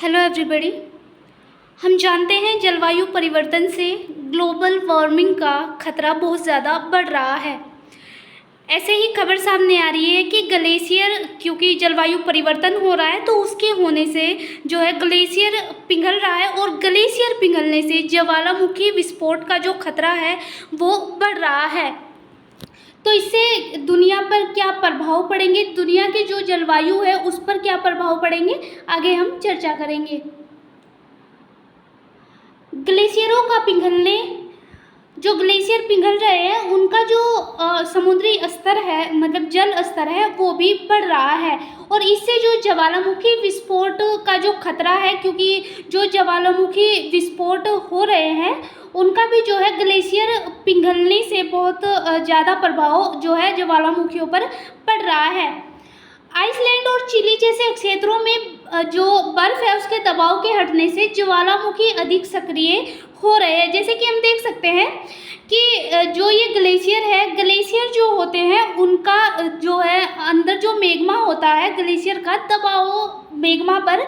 Hello everybody. हम जानते हैं जलवायु परिवर्तन से ग्लोबल वार्मिंग का खतरा बहुत ज़्यादा बढ़ रहा है। ऐसे ही खबर सामने आ रही है कि ग्लेशियर, क्योंकि जलवायु परिवर्तन हो रहा है तो उसके होने से जो है ग्लेशियर पिघल रहा है और ग्लेशियर पिघलने से ज्वालामुखी विस्फोट का जो खतरा है वो बढ़ रहा है। तो इससे दुनिया पर क्या प्रभाव पड़ेंगे, दुनिया के जो जलवायु है उस पर क्या प्रभाव पड़ेंगे, आगे हम चर्चा करेंगे। ग्लेशियरों का पिघलने, जो ग्लेशियर पिघल रहे हैं उनका जो समुद्री स्तर है, मतलब जल स्तर है, वो भी बढ़ रहा है और इससे जो ज्वालामुखी विस्फोट का जो खतरा है, क्योंकि जो ज्वालामुखी विस्फोट हो रहे हैं उनका भी जो है ग्लेशियर पिघलने से बहुत ज़्यादा प्रभाव जो है ज्वालामुखियों पर पड़ रहा है। आइसलैंड और चिली जैसे क्षेत्रों में जो बर्फ है उसके दबाव के हटने से ज्वालामुखी अधिक सक्रिय हो रहे हैं। जैसे कि हम देख सकते हैं कि जो ये ग्लेशियर है, ग्लेशियर जो होते हैं उनका जो है अंदर जो मैग्मा होता है, ग्लेशियर का दबाव मैग्मा पर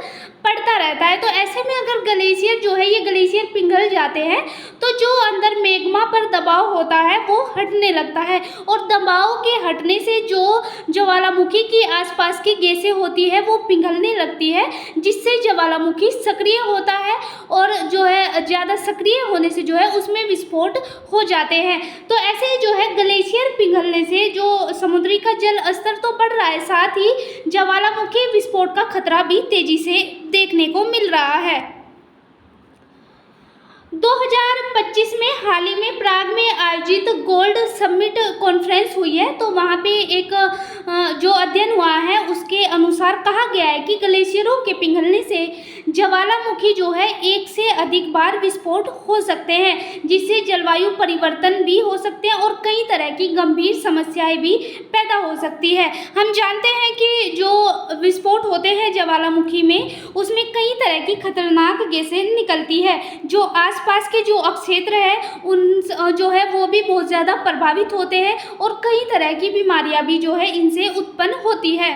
पड़ता रहता है। तो ऐसे में अगर ग्लेशियर जो है, ये ग्लेशियर पिघल जाते हैं तो जो अंदर मैग्मा पर दबाव होता है वो हटने लगता है और दबाव के हटने से जो ज्वालामुखी की आसपास की गैसें होती है वो पिघलने लगती है, जिससे ज्वालामुखी सक्रिय होता है और जो है ज़्यादा सक्रिय होने से जो है उसमें विस्फोट हो जाते हैं। तो ऐसे ही जो है ग्लेशियर पिघलने से जो समुद्री का जल स्तर तो बढ़ रहा है, साथ ही ज्वालामुखी विस्फोट का खतरा भी तेजी से देखने को मिल रहा है। 2025 में हाल ही में प्राग में आयोजित गोल्ड समिट कॉन्फ्रेंस हुई है, तो वहाँ पे एक जो अध्ययन हुआ है उसके अनुसार कहा गया है कि ग्लेशियरों के पिघलने से ज्वालामुखी जो है एक से अधिक बार विस्फोट हो सकते हैं, जिससे जलवायु परिवर्तन भी हो सकते हैं और कई तरह की गंभीर समस्याएं भी पैदा हो सकती है। हम जानते हैं कि जो विस्फोट होते हैं ज्वालामुखी में, उसमें कई तरह की खतरनाक गैसें निकलती है। जो आसपास के जो क्षेत्र है उन जो है वो भी बहुत ज़्यादा प्रभावित होते हैं और कई तरह की बीमारियां भी जो है इनसे उत्पन्न होती है।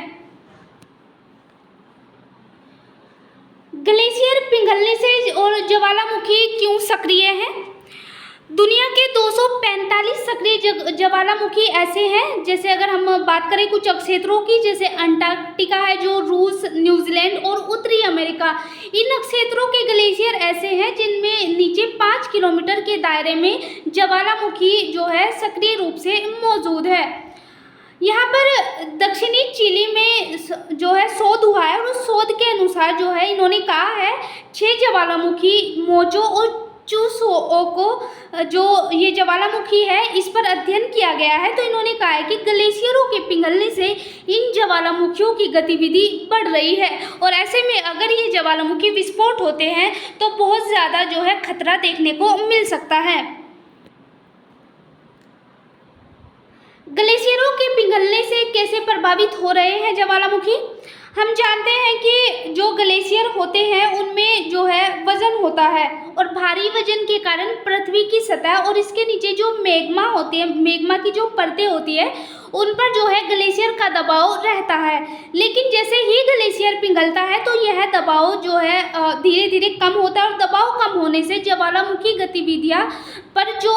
ग्लेशियर पिघलने से और ज्वालामुखी क्यों सक्रिय है? दुनिया के 245 सक्रिय ज्वालामुखी ऐसे हैं, जैसे अगर हम बात करें कुछ क्षेत्रों की, जैसे अंटार्कटिका है जो रूस, न्यूजीलैंड और उत्तरी अमेरिका, इन क्षेत्रों के ग्लेशियर ऐसे हैं जिनमें नीचे 5 किलोमीटर के दायरे में ज्वालामुखी जो है सक्रिय रूप से मौजूद है। यहाँ पर दक्षिणी चिली में जो है शोध हुआ है और उस शोध के अनुसार जो है इन्होंने कहा है 6 ज्वालामुखी मोजो और चुसो को जो ये ज्वालामुखी है इस पर अध्ययन किया गया है। तो इन्होंने कहा है कि ग्लेशियरों के पिघलने से इन ज्वालामुखियों की गतिविधि बढ़ रही है और ऐसे में अगर ये ज्वालामुखी विस्फोट होते हैं तो बहुत ज़्यादा जो है खतरा देखने को मिल सकता है। ग्लेशियरों के पिघलने से कैसे प्रभावित हो रहे हैं ज्वालामुखी? हम जानते हैं कि जो ग्लेशियर होते हैं उनमें जो है वजन होता है और भारी वजन के कारण पृथ्वी की सतह और इसके नीचे जो मैग्मा होती है, मैग्मा की जो परतें होती है उन पर जो है ग्लेशियर का दबाव रहता है। लेकिन जैसे ही ग्लेशियर पिघलता है तो यह दबाव जो है धीरे धीरे कम होता है और दबाव कम होने से ज्वालामुखी गतिविधियां पर जो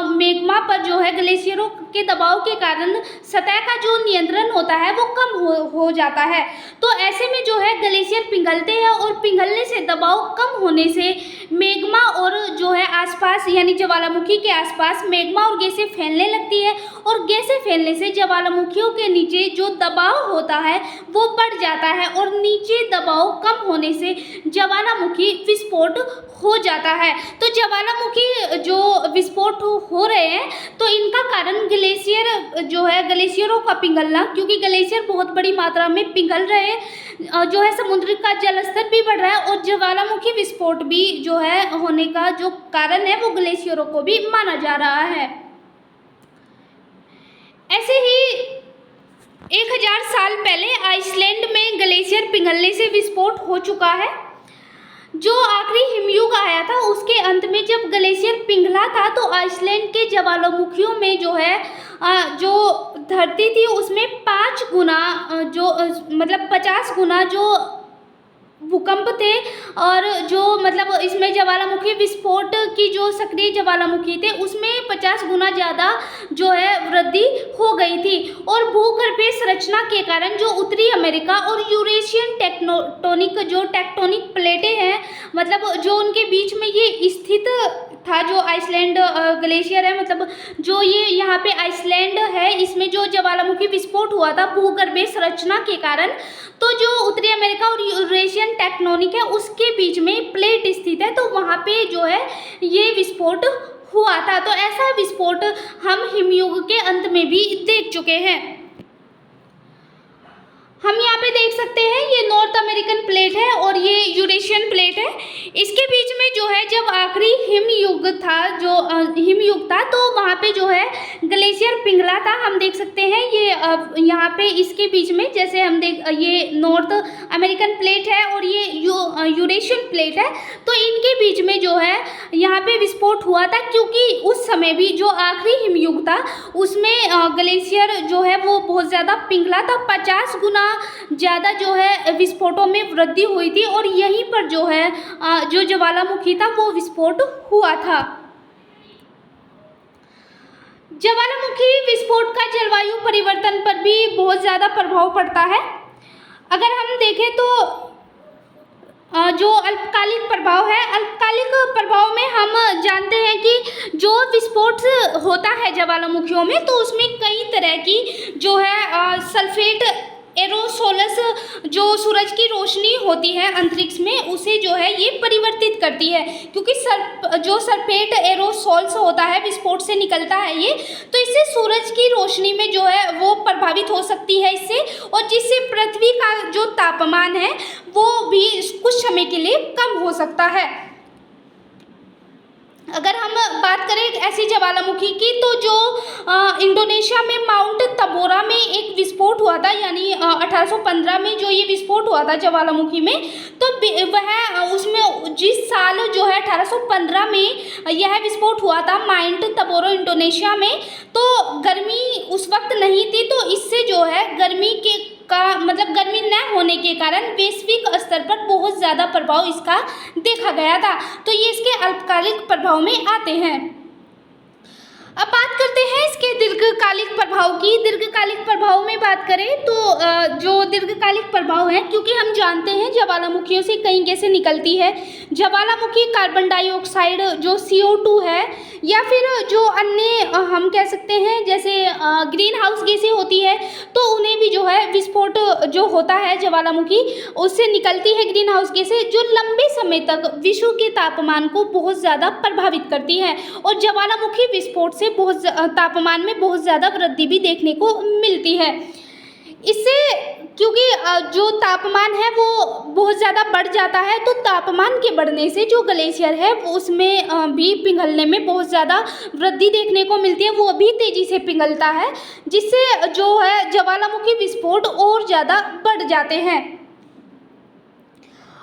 मैग्मा पर जो है ग्लेशियरों के दबाव के कारण सतह का जो नियंत्रण होता है वो कम हो जाता है। तो ऐसे में जो है ग्लेशियर पिघलते हैं और पिघलने से दबाव कम होने से मैग्मा और जो है आसपास यानी ज्वालामुखी के आसपास मैग्मा और गैसें फैलने लगती है और गैसें फैलने से ज्वालामुखियों के नीचे जो दबाव होता है वो बढ़ जाता है और नीचे दबाव कम होने से ज्वालामुखी विस्फोट हो जाता है। तो ज्वालामुखी जो विस्फोट हो रहे हैं तो इनका कारण ग्लेशियर जो है, ग्लेशियरों का पिघलना, क्योंकि ग्लेशियर बहुत बड़ी मात्रा में पिघल रहे हैं, जो है समुद्र का जल स्तर भी बढ़ रहा है और ज्वालामुखी विस्फोट भी जो है होने का जो कारण है वो ग्लेशियरों को भी माना जा रहा है। ऐसे ही 1000 साल पहले आइसलैंड में ग्लेशियर पिघलने से विस्फोट हो चुका है। जो आखिरी हिमयुग आया था उसके अंत में जब ग्लेशियर पिघला था तो आइसलैंड के ज्वालामुखियों में जो है जो धरती थी उसमें 5 गुना जो मतलब 50 गुना जो भूकंप थे और जो मतलब इसमें ज्वालामुखी विस्फोट की जो सक्रिय ज्वालामुखी थे उसमें 50 गुना ज़्यादा जो है वृद्धि हो गई थी। और भूगर्भीय संरचना के कारण जो उत्तरी अमेरिका और यूरेशियन टेक्टोनिक प्लेटें हैं, मतलब जो उनके बीच में ये स्थित था, जो आइसलैंड ग्लेशियर है, मतलब जो ये यहाँ पे आइसलैंड है, इसमें जो ज्वालामुखी विस्फोट हुआ था भूगर्भीय संरचना के कारण, तो जो उत्तरी अमेरिका और यूरेशियन टेक्टोनिक है उसके बीच में प्लेट स्थित है, तो वहाँ पे जो है ये विस्फोट हुआ था। तो ऐसा विस्फोट हम हिमयुग के अंत में भी देख चुके हैं। हम यहाँ पे देख सकते हैं ये नॉर्थ अमेरिकन प्लेट है और ये यूरेशियन प्लेट है। इसके बीच में जो है जब आखिरी हिमयुग था तो वहाँ पे जो है ग्लेशियर पिघला था। हम देख सकते हैं ये यहाँ पे इसके बीच में, जैसे हम ये नॉर्थ अमेरिकन प्लेट है और ये यूरेशियन प्लेट है, तो इनके बीच में जो है यहाँ पे विस्फोट हुआ था, क्योंकि उस समय भी जो आखिरी हिमयुग था उसमें ग्लेशियर जो है वो बहुत ज़्यादा पिघला था। 50 गुना ज़्यादा जो है विस्फोटों में वृद्धि हुई थी और यहीं पर जो है जो ज्वालामुखी था वो विस्फोट हुआ था। ज्वालामुखी विस्फोट का जलवायु परिवर्तन पर भी बहुत ज़्यादा प्रभाव पड़ता है। अगर हम देखें तो जो अल्पकालिक प्रभाव है, अल्पकालिक प्रभाव में हम जानते हैं कि जो विस्फोट होता है ज्वालामुखियों में, तो उसमें कई तरह की जो है सल्फेट एरोसोल्स जो सूरज की रोशनी होती है अंतरिक्ष में उसे जो है ये परिवर्तित करती है, क्योंकि जो सल्फेट एरोसोल्स होता है विस्फोट से निकलता है ये, तो इससे सूरज की रोशनी में जो है वो प्रभावित हो सकती है इससे, और जिससे पृथ्वी का जो तापमान है वो भी कुछ समय के लिए कम हो सकता है। अगर हम बात करें ऐसी ज्वालामुखी की, तो जो इंडोनेशिया में माउंट तबोरा में एक विस्फोट हुआ था, यानी 1815 में जो ये विस्फोट हुआ था ज्वालामुखी में, तो वह उसमें जिस साल जो है 1815 में यह विस्फोट हुआ था माउंट तबोरा इंडोनेशिया में, तो गर्मी उस वक्त नहीं थी, तो इससे जो है गर्मी न होने के कारण वैश्विक स्तर पर बहुत ज़्यादा प्रभाव इसका देखा गया था। तो ये इसके अल्पकालिक प्रभाव में आते हैं। अब बात करते हैं इसके दीर्घकालिक प्रभाव की। दीर्घकालिक प्रभाव में बात करें तो जो दीर्घकालिक प्रभाव है, क्योंकि हम जानते हैं ज्वालामुखियों से कई गैसें निकलती है। ज्वालामुखी कार्बन डाइऑक्साइड जो CO2 है, या फिर जो अन्य हम कह सकते हैं जैसे ग्रीन हाउस गैसें होती है, तो उन्हें भी जो है विस्फोट जो होता है ज्वालामुखी उससे निकलती है ग्रीन हाउस गैसें, जो लंबे समय तक विश्व के तापमान को बहुत ज़्यादा प्रभावित करती है, और ज्वालामुखी विस्फोट से बहुत तापमान में बहुत ज़्यादा वृद्धि भी देखने को मिलती है। इससे क्योंकि जो तापमान है वो बहुत ज़्यादा बढ़ जाता है, तो तापमान के बढ़ने से जो ग्लेशियर है वो उसमें भी पिघलने में बहुत ज़्यादा वृद्धि देखने को मिलती है, वो भी तेज़ी से पिघलता है, जिससे जो है ज्वालामुखी विस्फोट और ज़्यादा बढ़ जाते हैं।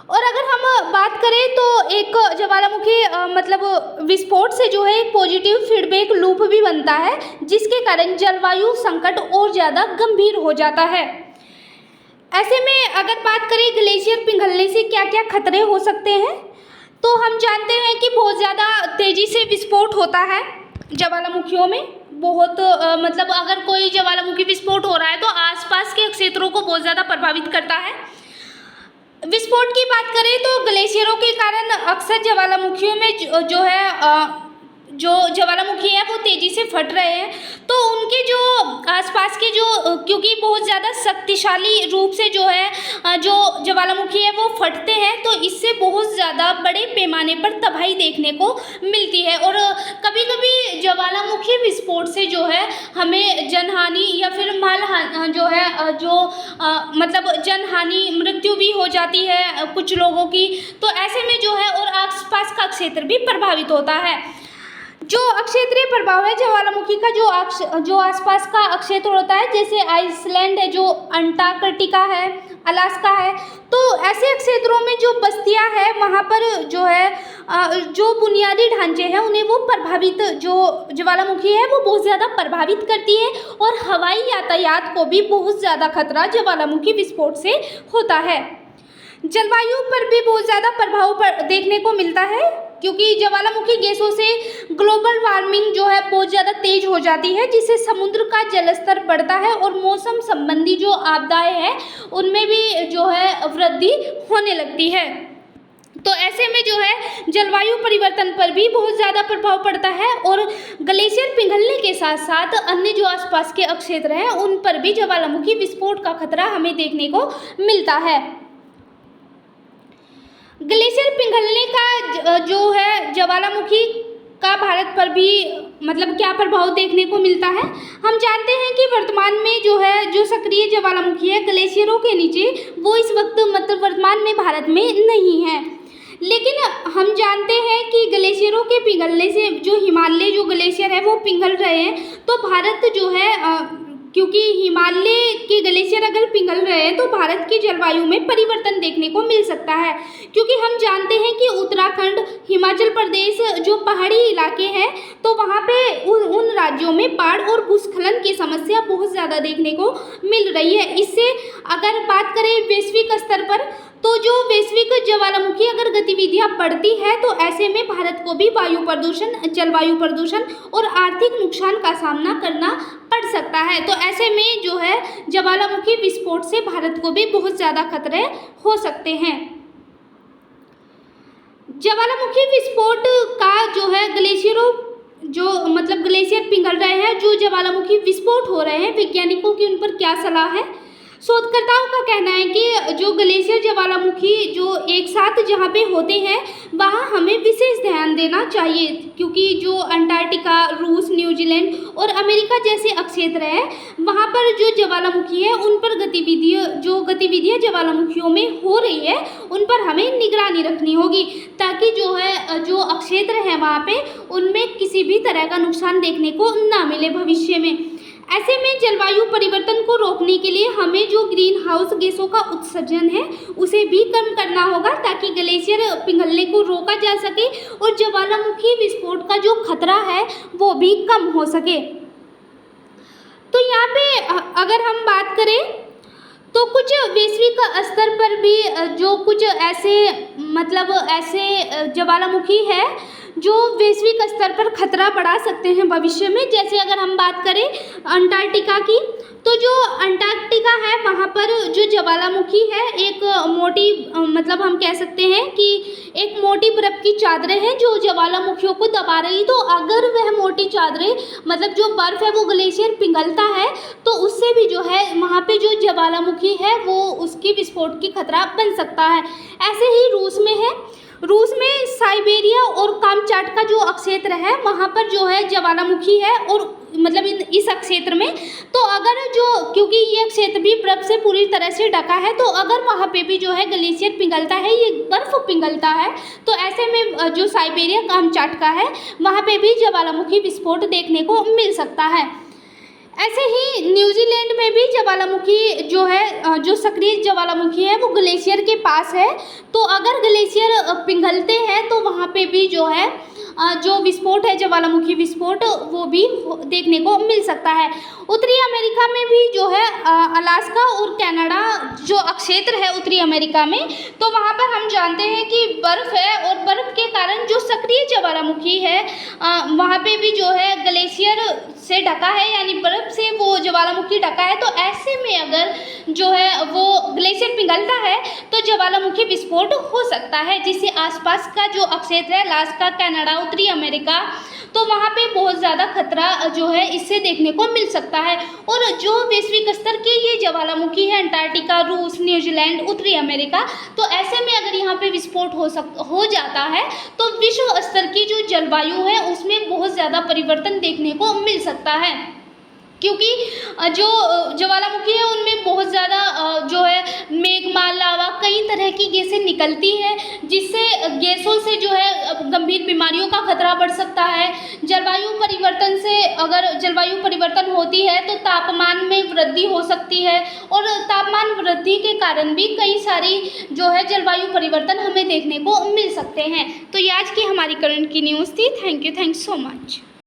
और अगर हम बात करें तो एक ज्वालामुखी मतलब विस्फोट से जो है एक पॉजिटिव फीडबैक लूप भी बनता है, जिसके कारण जलवायु संकट और ज़्यादा गंभीर हो जाता है। ऐसे में अगर बात करें ग्लेशियर पिघलने से क्या क्या खतरे हो सकते हैं, तो हम जानते हैं कि बहुत ज़्यादा तेज़ी से विस्फोट होता है ज्वालामुखियों में। बहुत मतलब अगर कोई ज्वालामुखी विस्फोट हो रहा है तो आसपास के क्षेत्रों को बहुत ज़्यादा प्रभावित करता है। विस्फोट की बात करें तो ग्लेशियरों के कारण अक्सर ज्वालामुखियों में जो है जो ज्वालामुखी है वो तेज़ी से फट रहे हैं, तो उनके जो आसपास के जो क्योंकि बहुत ज़्यादा शक्तिशाली रूप से जो है जो ज्वालामुखी है वो फटते हैं, तो इससे बहुत ज़्यादा बड़े पैमाने पर तबाही देखने को मिलती है। और कभी कभी ज्वालामुखी विस्फोट से जो है हमें जनहानि या फिर माल जो है मतलब जनहानि मृत्यु भी हो जाती है कुछ लोगों की, तो ऐसे में जो है और आसपास का क्षेत्र भी प्रभावित होता है। जो अक्षेत्रीय प्रभाव है ज्वालामुखी का, जो आसपास का क्षेत्र होता है, जैसे आइसलैंड है, जो अंटार्कटिका है, अलास्का है, तो ऐसे क्षेत्रों में जो बस्तियां हैं वहाँ पर जो है जो बुनियादी ढांचे हैं उन्हें वो प्रभावित जो ज्वालामुखी है वो बहुत ज़्यादा प्रभावित करती है, और हवाई यातायात को भी बहुत ज़्यादा खतरा ज्वालामुखी विस्फोट से होता है। जलवायु पर भी बहुत ज़्यादा प्रभाव देखने को मिलता है, क्योंकि ज्वालामुखी गैसों से ग्लोबल वार्मिंग जो है बहुत ज़्यादा तेज हो जाती है, जिससे समुद्र का जलस्तर बढ़ता है और मौसम संबंधी जो आपदाएं हैं उनमें भी जो है वृद्धि होने लगती है। तो ऐसे में जो है जलवायु परिवर्तन पर भी बहुत ज़्यादा प्रभाव पड़ता है और ग्लेशियर पिघलने के साथ साथ अन्य जो आसपास के क्षेत्र हैं उन पर भी ज्वालामुखी विस्फोट का खतरा हमें देखने को मिलता है। ग्लेशियर पिघलने का जो है ज्वालामुखी का भारत पर भी मतलब क्या प्रभाव देखने को मिलता है। हम जानते हैं कि वर्तमान में जो है जो सक्रिय ज्वालामुखी है ग्लेशियरों के नीचे, वो इस वक्त मतलब वर्तमान में भारत में नहीं है। लेकिन हम जानते हैं कि ग्लेशियरों के पिघलने से जो हिमालय जो ग्लेशियर है वो पिघल रहे हैं, तो भारत जो है क्योंकि हिमालय के ग्लेशियर अगर पिघल रहे हैं तो भारत की जलवायु में परिवर्तन देखने को मिल सकता है, क्योंकि हम जानते हैं कि उत्तराखंड, हिमाचल प्रदेश जो पहाड़ी इलाके हैं तो वहाँ पे उन राज्यों में बाढ़ और भूस्खलन की समस्या बहुत ज़्यादा देखने को मिल रही है। इससे अगर बात करें वैश्विक स्तर पर, तो जो वैश्विक ज्वालामुखी अगर गतिविधियां बढ़ती है तो ऐसे में भारत को भी वायु प्रदूषण, जलवायु प्रदूषण और आर्थिक नुकसान का सामना करना पड़ सकता है। तो ऐसे में जो है ज्वालामुखी विस्फोट से भारत को भी बहुत ज़्यादा खतरे हो सकते हैं। ज्वालामुखी विस्फोट का जो है ग्लेशियरों जो मतलब ग्लेशियर पिघल रहे हैं, जो ज्वालामुखी विस्फोट हो रहे हैं, वैज्ञानिकों की उन पर क्या सलाह है। शोधकर्ताओं का कहना है कि जो ग्लेशियर ज्वालामुखी जो एक साथ जहाँ पे होते हैं वहाँ हमें विशेष ध्यान देना चाहिए, क्योंकि जो अंटार्कटिका, रूस, न्यूजीलैंड और अमेरिका जैसे क्षेत्र हैं वहाँ पर जो ज्वालामुखी है उन पर गतिविधियाँ ज्वालामुखियों में हो रही है उन पर हमें निगरानी रखनी होगी, ताकि जो है जो क्षेत्र है वहाँ पे उनमें किसी भी तरह का नुकसान देखने को ना मिले भविष्य में। ऐसे में जलवायु परिवर्तन को रोकने के लिए हमें जो ग्रीन हाउस गैसों का उत्सर्जन है उसे भी कम करना होगा, ताकि ग्लेशियर पिघलने को रोका जा सके और ज्वालामुखी विस्फोट का जो खतरा है वो भी कम हो सके। तो यहाँ पे अगर हम बात करें तो कुछ वैश्विक स्तर पर भी जो कुछ ऐसे ज्वालामुखी है जो वैश्विक स्तर पर खतरा बढ़ा सकते हैं भविष्य में। जैसे अगर हम बात करें अंटार्कटिका की, तो जो अंटार्कटिका है वहाँ पर जो ज्वालामुखी है एक मोटी मतलब हम कह सकते हैं कि एक मोटी बर्फ़ की चादरें हैं जो ज्वालामुखियों को दबा रही। तो अगर वह मोटी चादरें मतलब जो बर्फ़ है वो ग्लेशियर पिघलता है तो उससे भी जो है वहाँ पे जो ज्वालामुखी है वो उसकी विस्फोट की खतरा बन सकता है। ऐसे ही रूस में साइबेरिया और कामचाटका जो क्षेत्र है वहाँ पर जो है ज्वालामुखी है और मतलब इस क्षेत्र में तो अगर जो क्योंकि ये क्षेत्र भी बर्फ़ से पूरी तरह से ढका है, तो अगर वहाँ पे भी जो है ग्लेशियर पिघलता है, ये बर्फ़ पिघलता है, तो ऐसे में जो साइबेरिया कामचाटका है वहाँ पे भी ज्वालामुखी विस्फोट देखने को मिल सकता है। ऐसे ही न्यूजीलैंड में भी ज्वालामुखी जो है जो सक्रिय ज्वालामुखी है वो ग्लेशियर के पास है, तो अगर ग्लेशियर पिघलते हैं तो वहाँ पे भी जो है जो विस्फोट है ज्वालामुखी विस्फोट वो भी देखने को मिल सकता है। उत्तरी अमेरिका में भी जो है अलास्का और कनाडा जो क्षेत्र है उत्तरी अमेरिका में, तो वहाँ पर हम जानते हैं कि बर्फ़ है और बर्फ़ के कारण जो सक्रिय ज्वालामुखी है वहाँ पे भी जो है ग्लेशियर से ढका है, यानी बर्फ़ से वो ज्वालामुखी ढका है। तो ऐसे में अगर जो है वो ग्लेशियर पिघलता है तो ज्वालामुखी विस्फोट हो सकता है, जिससे आसपास का जो क्षेत्र है अलास्का, कनाडा, उत्तरी अमेरिका, तो वहाँ पे बहुत ज़्यादा खतरा जो है इससे देखने को मिल सकता है। और जो वैश्विक स्तर के ये ज्वालामुखी है अंटार्कटिका, रूस, न्यूजीलैंड, उत्तरी अमेरिका, तो ऐसे में अगर यहाँ पे विस्फोट हो जाता है तो विश्व स्तर की जो जलवायु है उसमें बहुत ज़्यादा परिवर्तन देखने को मिल सकता है, क्योंकि जो ज्वालामुखी है उनमें बहुत ज़्यादा जो है मेघमाल, लावा, कई तरह की गैसें निकलती हैं, जिससे गैसों से जो है गंभीर बीमारियों का खतरा बढ़ सकता है। जलवायु परिवर्तन से अगर जलवायु परिवर्तन होती है तो तापमान में वृद्धि हो सकती है, और तापमान वृद्धि के कारण भी कई सारी जो है जलवायु परिवर्तन हमें देखने को मिल सकते हैं। तो ये आज की हमारी करंट की न्यूज़ थी। Thank you so much.